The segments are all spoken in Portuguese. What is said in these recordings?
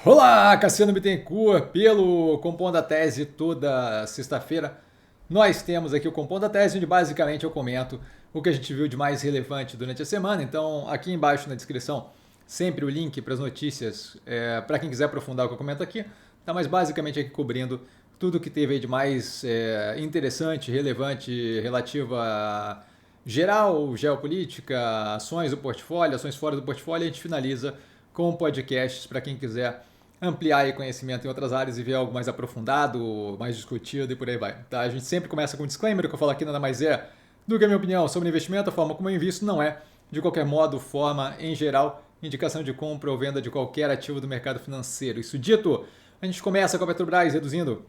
Olá, Cassiano Bittencourt, pelo Compondo a Tese toda sexta-feira. Nós temos aqui o Compondo a Tese, onde basicamente eu comento o que a gente viu de mais relevante durante a semana. Então, aqui embaixo na descrição, sempre o link para as notícias, para quem quiser aprofundar o que eu comento aqui. Tá, mas basicamente aqui cobrindo tudo que teve aí de mais interessante, relevante, relativo a geral, geopolítica, ações do portfólio, ações fora do portfólio. A gente finaliza com podcasts para quem quiser ampliar aí conhecimento em outras áreas e ver algo mais aprofundado, mais discutido e por aí vai. Tá? A gente sempre começa com um disclaimer, que eu falo aqui nada mais é do que a minha opinião sobre investimento, a forma como eu invisto não é, de qualquer modo, forma, em geral, indicação de compra ou venda de qualquer ativo do mercado financeiro. Isso dito, a gente começa com a Petrobras reduzindo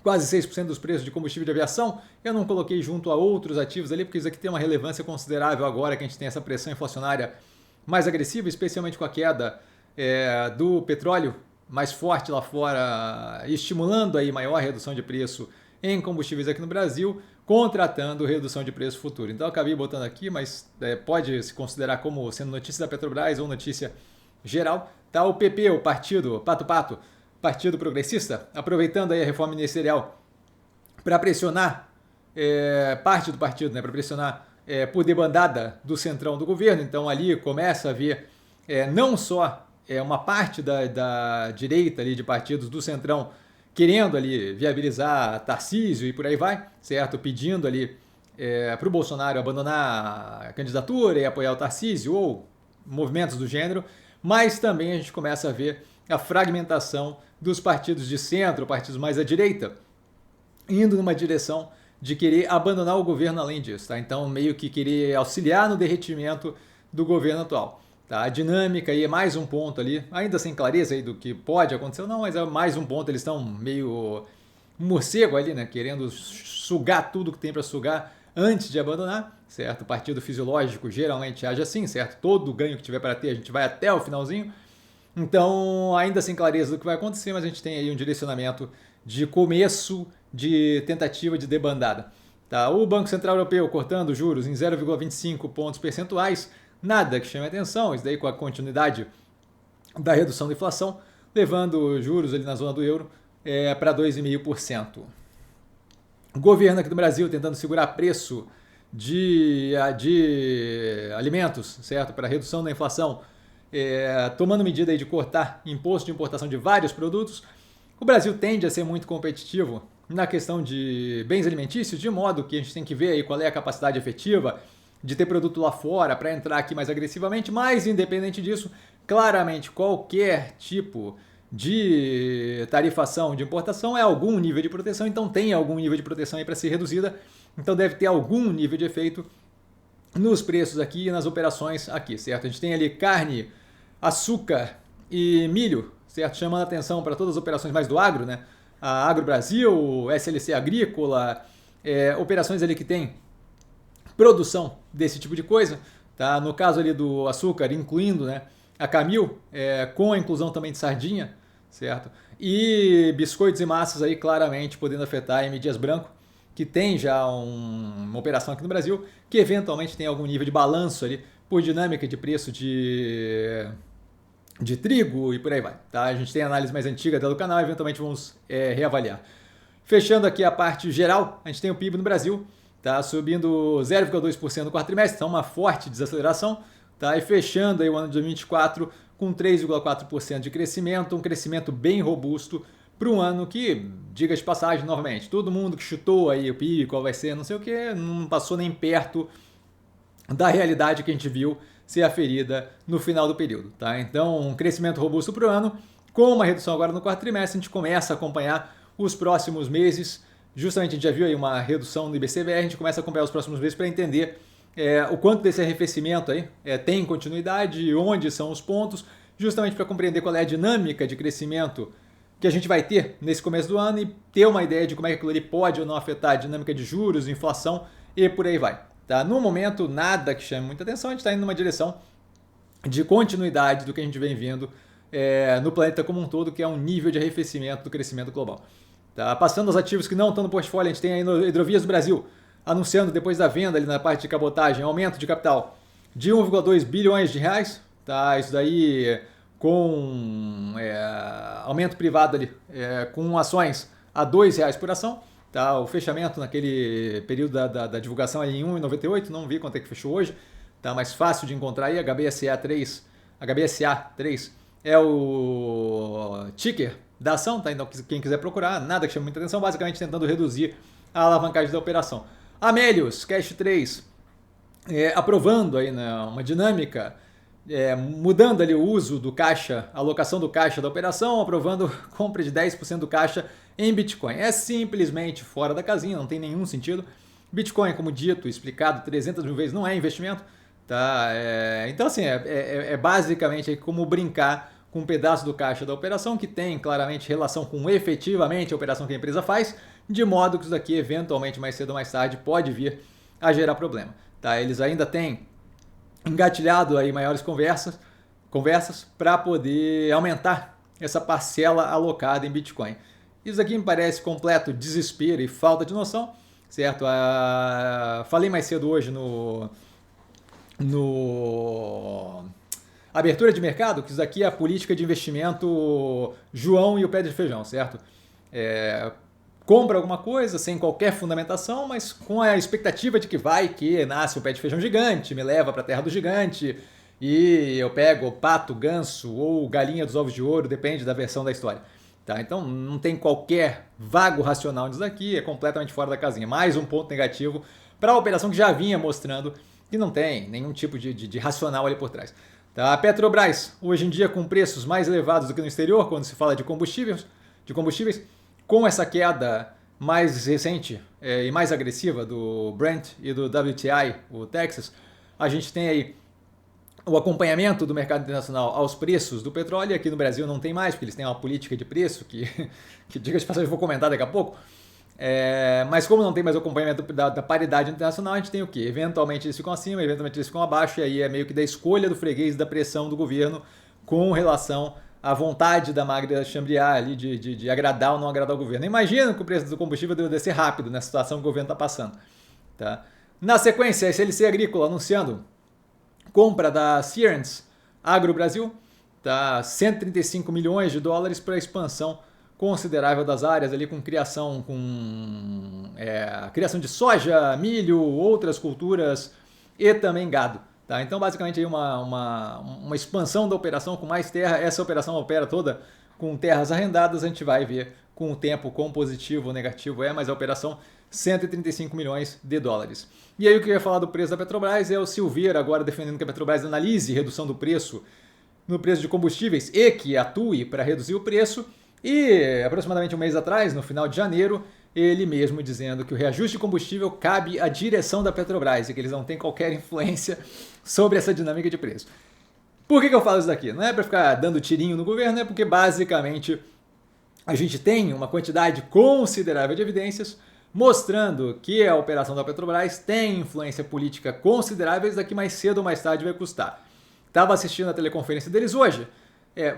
quase 6% dos preços de combustível de aviação. Eu não coloquei junto a outros ativos ali, porque isso aqui tem uma relevância considerável agora que a gente tem essa pressão inflacionária mais agressiva, especialmente com a queda do petróleo mais forte lá fora, estimulando aí maior redução de preço em combustíveis aqui no Brasil, contratando redução de preço futuro. Então eu acabei botando aqui, mas pode se considerar como sendo notícia da Petrobras ou notícia geral. Tá? O PP, o partido Pato, Partido Progressista, aproveitando aí a reforma ministerial para pressionar parte do partido, né, para pressionar por debandada do centrão do governo. Então ali começa a haver não só uma parte da direita ali de partidos do centrão querendo ali viabilizar Tarcísio e por aí vai, certo? Pedindo ali para o Bolsonaro abandonar a candidatura e apoiar o Tarcísio ou movimentos do gênero, mas também a gente começa a ver a fragmentação dos partidos de centro, partidos mais à direita, indo numa direção de querer abandonar o governo além disso, tá? Então meio que querer auxiliar no derretimento do governo atual. Tá? A dinâmica aí é mais um ponto ali, ainda sem clareza aí do que pode acontecer ou não, mas é mais um ponto, eles estão meio morcego ali, né? Querendo sugar tudo que tem para sugar antes de abandonar, certo? O partido fisiológico geralmente age assim, certo? Todo ganho que tiver para ter, a gente vai até o finalzinho. Então, ainda sem clareza do que vai acontecer, mas a gente tem aí um direcionamento de começo de tentativa de debandada. Tá? O Banco Central Europeu cortando juros em 0,25 pontos percentuais, nada que chame atenção, isso daí com a continuidade da redução da inflação, levando juros ali na zona do euro para 2,5%. O governo aqui do Brasil tentando segurar preço de alimentos, certo? Para redução da inflação, tomando medida aí de cortar imposto de importação de vários produtos. O Brasil tende a ser muito competitivo na questão de bens alimentícios, de modo que a gente tem que ver aí qual é a capacidade efetiva de ter produto lá fora para entrar aqui mais agressivamente, mas independente disso, claramente qualquer tipo de tarifação de importação é algum nível de proteção, então tem algum nível de proteção aí para ser reduzida, então deve ter algum nível de efeito nos preços aqui e nas operações aqui, certo? A gente tem ali carne, açúcar e milho, certo? Chamando a atenção para todas as operações mais do agro, né? A Agro Brasil, SLC Agrícola, operações ali que tem produção desse tipo de coisa, tá? No caso ali do açúcar, incluindo, né, a Camil, com a inclusão também de sardinha, certo? E biscoitos e massas aí claramente podendo afetar a M. Dias Branco, que tem já uma operação aqui no Brasil, que eventualmente tem algum nível de balanço ali por dinâmica de preço de trigo e por aí vai. Tá? A gente tem análise mais antiga do canal, eventualmente vamos reavaliar. Fechando aqui a parte geral, a gente tem o PIB no Brasil, tá? Subindo 0,2% no quarto trimestre, então uma forte desaceleração, tá? E fechando aí o ano de 2024 com 3,4% de crescimento, um crescimento bem robusto para um ano que, diga de passagem novamente, todo mundo que chutou aí o PIB, qual vai ser, não sei o que, não passou nem perto da realidade que a gente viu ser aferida no final do período. Tá? Então, um crescimento robusto para o ano, com uma redução agora no quarto trimestre, a gente começa a acompanhar os próximos meses. Justamente a gente já viu aí uma redução no IBCBR, a gente começa a acompanhar os próximos meses para entender o quanto desse arrefecimento aí tem continuidade, onde são os pontos, justamente para compreender qual é a dinâmica de crescimento que a gente vai ter nesse começo do ano e ter uma ideia de como é que aquilo ali pode ou não afetar a dinâmica de juros, inflação e por aí vai. Tá? No momento, nada que chame muita atenção, a gente está indo numa direção de continuidade do que a gente vem vendo no planeta como um todo, que é um nível de arrefecimento do crescimento global. Tá? Passando aos ativos que não estão no portfólio, a gente tem aí no Hidrovias do Brasil, anunciando depois da venda ali na parte de cabotagem, aumento de capital de 1,2 bilhões de reais. Tá? Isso daí com aumento privado ali com ações a R$ 2 por ação. Tá, o fechamento naquele período da divulgação ali em 1,98, não vi quanto é que fechou hoje, tá, mais fácil de encontrar aí, HBSA3 é o ticker da ação, tá, então quem quiser procurar, nada que chame muita atenção, basicamente tentando reduzir a alavancagem da operação. Amélios, Cash 3, aprovando aí, né, uma dinâmica, mudando ali o uso do caixa, a alocação do caixa da operação, aprovando compra de 10% do caixa em Bitcoin. É simplesmente fora da casinha, não tem nenhum sentido. Bitcoin, como dito, explicado 300 mil vezes, não é investimento. Tá? Então, assim, basicamente como brincar com um pedaço do caixa da operação que tem claramente relação com efetivamente a operação que a empresa faz, de modo que isso daqui, eventualmente, mais cedo ou mais tarde, pode vir a gerar problema. Tá? Eles ainda têm engatilhado aí maiores conversas para poder aumentar essa parcela alocada em Bitcoin. Isso aqui me parece completo desespero e falta de noção, certo? Falei mais cedo hoje no abertura de mercado que isso aqui é a política de investimento João e o pé de feijão, certo? Compra alguma coisa sem qualquer fundamentação, mas com a expectativa de que nasce um pé de feijão gigante, me leva para a terra do gigante e eu pego pato, ganso ou galinha dos ovos de ouro, depende da versão da história. Tá? Então não tem qualquer vago racional nisso daqui, é completamente fora da casinha. Mais um ponto negativo para a operação que já vinha mostrando que não tem nenhum tipo de racional ali por trás. Tá? A Petrobras, hoje em dia com preços mais elevados do que no exterior, quando se fala de combustíveis, com essa queda mais recente e mais agressiva do Brent e do WTI, o Texas, a gente tem aí o acompanhamento do mercado internacional aos preços do petróleo. Aqui no Brasil não tem mais, porque eles têm uma política de preço que diga de passagem, eu vou comentar daqui a pouco. Mas como não tem mais o acompanhamento da paridade internacional, a gente tem o quê? Eventualmente eles ficam acima, eventualmente eles ficam abaixo, e aí é meio que da escolha do freguês, da pressão do governo com relação à vontade da Magda Chambriard ali de agradar ou não agradar o governo. Imagina que o preço do combustível deve descer rápido nessa situação que o governo está passando. Tá? Na sequência, a SLC Agrícola anunciando compra da Sierrans Agro Brasil, tá? 135 milhões de dólares para expansão considerável das áreas ali com criação de soja, milho, outras culturas e também gado. Tá? Então, basicamente, aí uma expansão da operação com mais terra. Essa operação opera toda com terras arrendadas. A gente vai ver com o tempo quão positivo ou negativo mas a operação 135 milhões de dólares. E aí o que eu ia falar do preço da Petrobras é o Silveira agora defendendo que a Petrobras analise redução do preço no preço de combustíveis e que atue para reduzir o preço. E aproximadamente um mês atrás, no final de janeiro, ele mesmo dizendo que o reajuste de combustível cabe à direção da Petrobras e que eles não têm qualquer influência sobre essa dinâmica de preço. Por que eu falo isso daqui? Não é para ficar dando tirinho no governo, é porque basicamente a gente tem uma quantidade considerável de evidências mostrando que a operação da Petrobras tem influência política considerável, isso daqui mais cedo ou mais tarde vai custar. Estava assistindo a teleconferência deles hoje.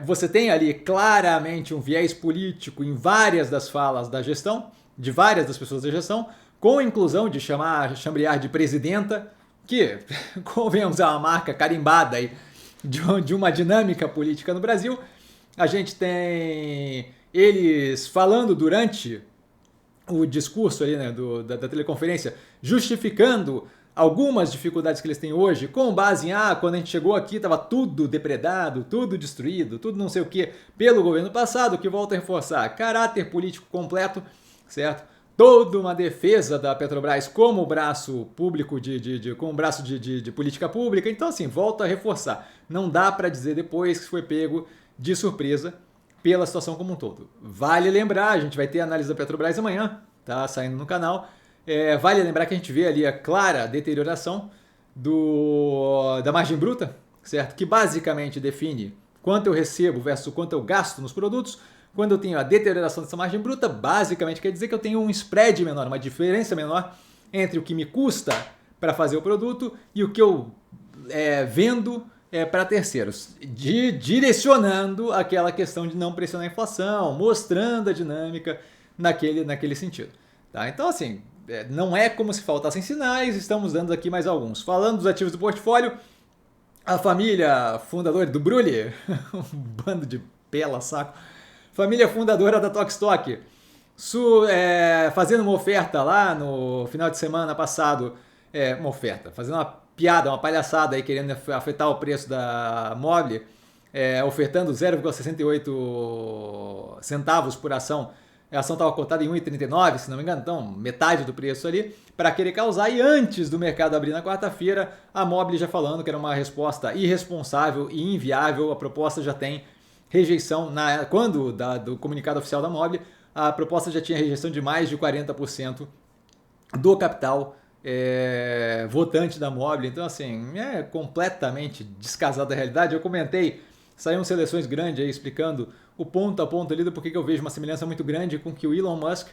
Você tem ali claramente um viés político em várias das falas da gestão, de várias das pessoas da gestão, com a inclusão de chamar Chambriard de presidenta, que, convenhamos, é uma marca carimbada aí de uma dinâmica política no Brasil. A gente tem eles falando durante o discurso ali, né, da teleconferência, justificando algumas dificuldades que eles têm hoje, com base em, quando a gente chegou aqui estava tudo depredado, tudo destruído, tudo não sei o que, pelo governo passado, que volta a reforçar caráter político completo, certo? Toda uma defesa da Petrobras como braço público, como braço de política pública. Então, assim, volta a reforçar. Não dá para dizer depois que foi pego de surpresa pela situação como um todo. Vale lembrar, a gente vai ter a análise da Petrobras amanhã, tá saindo no canal. Vale lembrar que a gente vê ali a clara deterioração da margem bruta, certo? Que basicamente define quanto eu recebo versus quanto eu gasto nos produtos. Quando eu tenho a deterioração dessa margem bruta, basicamente quer dizer que eu tenho um spread menor, uma diferença menor entre o que me custa para fazer o produto e o que eu vendo para terceiros, direcionando aquela questão de não pressionar a inflação, mostrando a dinâmica naquele sentido. Tá? Então, assim, não é como se faltassem sinais, estamos dando aqui mais alguns. Falando dos ativos do portfólio, a família fundadora do Brulli, um bando de pela saco, família fundadora da Tokstok, fazendo uma oferta lá no final de semana passado, fazendo uma piada, uma palhaçada aí, querendo afetar o preço da Mobile, ofertando 0,68 centavos por ação. A ação estava cotada em 1,39, se não me engano, então metade do preço ali, para querer causar. E antes do mercado abrir na quarta-feira, a Mobile já falando que era uma resposta irresponsável e inviável. A proposta já tem rejeição. Do comunicado oficial da Mobile, a proposta já tinha rejeição de mais de 40% do capital votante da Mobile. Então, assim, é completamente descasado da realidade. Eu comentei, saíram seleções grandes aí explicando o ponto a ponto ali do porquê que eu vejo uma semelhança muito grande com o que o Elon Musk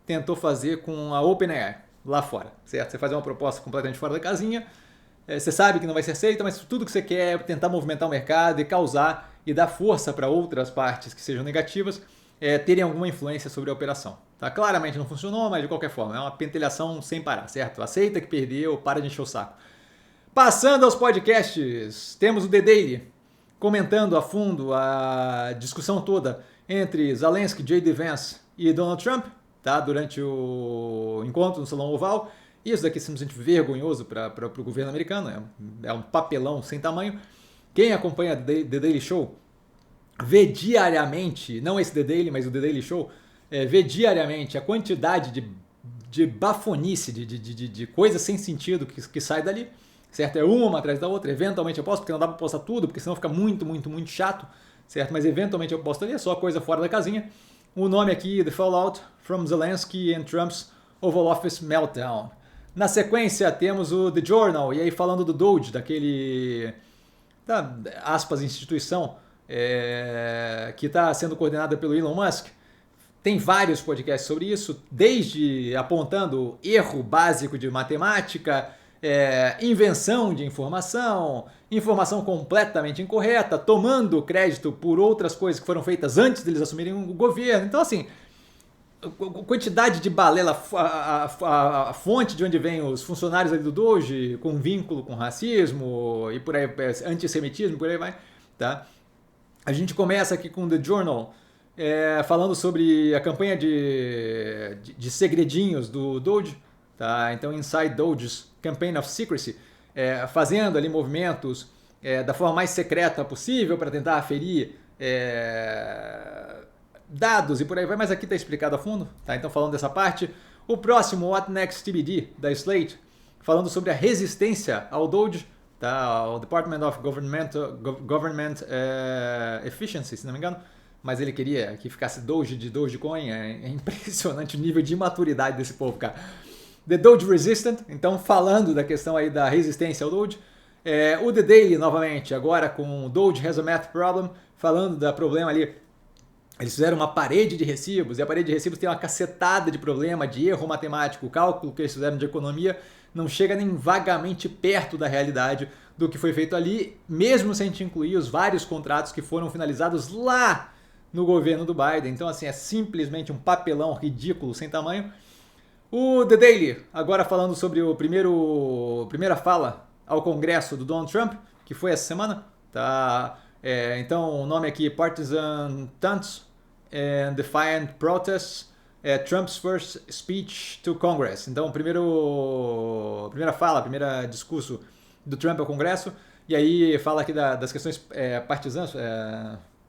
tentou fazer com a OpenAI lá fora, certo? Você faz uma proposta completamente fora da casinha, você sabe que não vai ser aceita, mas tudo que você quer é tentar movimentar o mercado e causar e dar força para outras partes que sejam negativas terem alguma influência sobre a operação. Tá? Claramente não funcionou, mas de qualquer forma é uma pentelhação sem parar, certo? Aceita que perdeu, para de encher o saco. Passando aos podcasts, temos o The Daily, comentando a fundo a discussão toda entre Zelensky, J.D. Vance e Donald Trump, tá? Durante o encontro no Salão Oval. Isso daqui é simplesmente vergonhoso para o governo americano, é um papelão sem tamanho. Quem acompanha The Daily Show vê diariamente, não esse The Daily, mas o The Daily Show, vê diariamente a quantidade de bafonice, de coisa sem sentido que sai dali. Certo? É uma atrás da outra, eventualmente eu posto, porque não dá para postar tudo, porque senão fica muito chato, certo? Mas eventualmente eu posto ali, é só coisa fora da casinha. O nome aqui, The Fallout from Zelensky and Trump's Oval Office Meltdown. Na sequência temos o The Journal, e aí falando do Doge, daquele, aspas, instituição, que está sendo coordenada pelo Elon Musk. Tem vários podcasts sobre isso, desde apontando erro básico de matemática, invenção de informação completamente incorreta, tomando crédito por outras coisas que foram feitas antes deles assumirem o governo. Então, assim, quantidade de balela, a fonte de onde vem os funcionários ali do Doge, com vínculo com racismo e por aí, antissemitismo, por aí vai, tá? A gente começa aqui com The Journal, falando sobre a campanha de segredinhos do Doge, tá? Então, Inside Doge's Campaign of Secrecy, fazendo ali movimentos da forma mais secreta possível para tentar aferir dados e por aí vai, mas aqui está explicado a fundo, tá? Então, falando dessa parte. O próximo, What Next TBD, da Slate, falando sobre a resistência ao Doge, tá? Ao Department of Government Efficiency, se não me engano, mas ele queria que ficasse Doge de Dogecoin. É impressionante o nível de imaturidade desse povo, cara. The Doge Resistant, então falando da questão aí da resistência ao Doge. O The Daily, novamente, agora com o Doge has a math problem, falando da problema ali. Eles fizeram uma parede de recibos, e a parede de recibos tem uma cacetada de problema, de erro matemático. O cálculo que eles fizeram de economia não chega nem vagamente perto da realidade do que foi feito ali, mesmo se a gente incluir os vários contratos que foram finalizados lá no governo do Biden. Então, assim, é simplesmente um papelão ridículo, sem tamanho. O The Daily, agora falando sobre a primeira fala ao Congresso do Donald Trump, que foi essa semana. Tá? Então, o nome aqui, Partisan Taunts and Defiant Protests, Trump's First Speech to Congress. Então, primeiro discurso do Trump ao Congresso, e aí fala aqui das questões partisãs,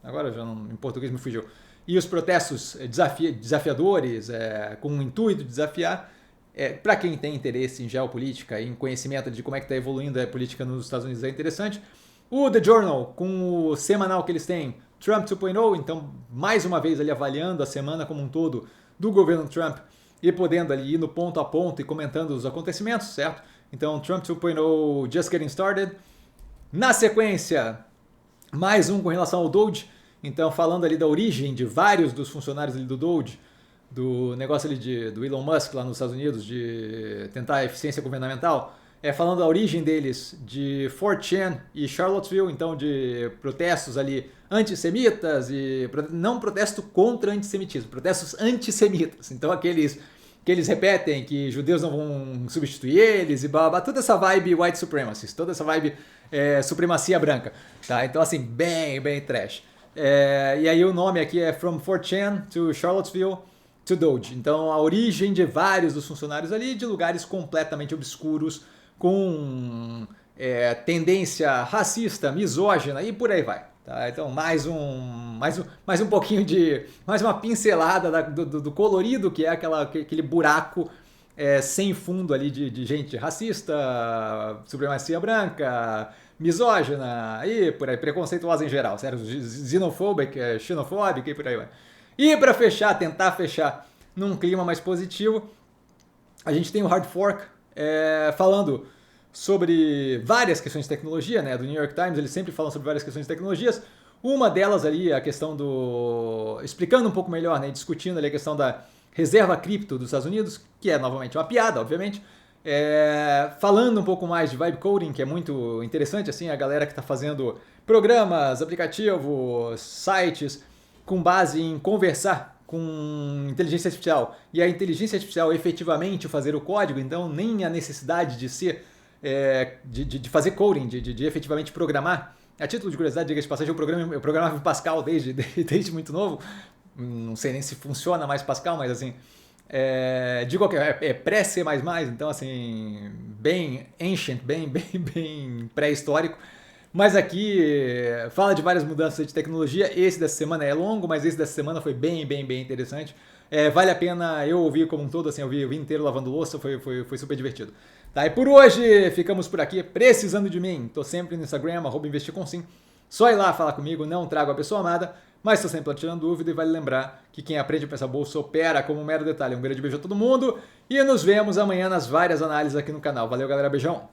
agora já não, em português me fugiu, e os protestos desafiadores, com o intuito de desafiar, para quem tem interesse em geopolítica e em conhecimento de como é que está evoluindo a política nos Estados Unidos, é interessante. O The Journal, com o semanal que eles têm, Trump 2.0, então mais uma vez ali avaliando a semana como um todo do governo Trump e podendo ali ir no ponto a ponto e comentando os acontecimentos, certo? Então Trump 2.0 just getting started. Na sequência, mais um com relação ao Doge, então falando ali da origem de vários dos funcionários ali do Doge, do negócio ali do Elon Musk lá nos Estados Unidos, de tentar a eficiência governamental, falando da origem deles de 4chan e Charlottesville, então de protestos ali antissemitas, e não protesto contra antissemitismo, protestos antissemitas, então aqueles que eles repetem que judeus não vão substituir eles e blá, blá, toda essa vibe white supremacist, toda essa vibe supremacia branca, tá? Então assim, bem trash. E aí o nome aqui é From 4chan to Charlottesville to Doge. Então a origem de vários dos funcionários ali de lugares completamente obscuros, com tendência racista, misógina e por aí vai. Tá? Então mais um pouquinho de, mais uma pincelada do colorido que é aquele buraco sem fundo ali de gente racista, supremacia branca, misógina e por aí, preconceituosa em geral, sério, xenofóbica, xenofóbica e por aí vai. E para fechar, tentar fechar num clima mais positivo, a gente tem o Hard Fork falando sobre várias questões de tecnologia, né? Do New York Times, eles sempre falam sobre várias questões de tecnologias. Uma delas ali é a questão do... explicando um pouco melhor, né? Discutindo ali a questão da reserva cripto dos Estados Unidos, que é novamente uma piada, obviamente. Falando um pouco mais de vibe coding, que é muito interessante, assim, a galera que está fazendo programas, aplicativos, sites, com base em conversar com inteligência artificial, e a inteligência artificial efetivamente fazer o código, então nem a necessidade de ser de fazer coding, de efetivamente programar. A título de curiosidade, diga de passagem, eu programava em Pascal desde muito novo. Não sei nem se funciona mais Pascal, mas assim, de qualquer pré-C++, então assim, bem ancient, bem pré-histórico. Mas aqui fala de várias mudanças de tecnologia. Esse dessa semana é longo, mas esse dessa semana foi bem interessante. Vale a pena eu ouvir como um todo, assim, eu vi inteiro lavando louça, foi super divertido. Tá, e por hoje ficamos por aqui. Precisando de mim, tô sempre no Instagram, @investircomsim. Só ir lá falar comigo, não trago a pessoa amada, mas estou sempre tirando dúvida e vale lembrar que quem aprende a pensar bolsa opera como um mero detalhe. Um grande beijo a todo mundo e nos vemos amanhã nas várias análises aqui no canal. Valeu, galera, beijão!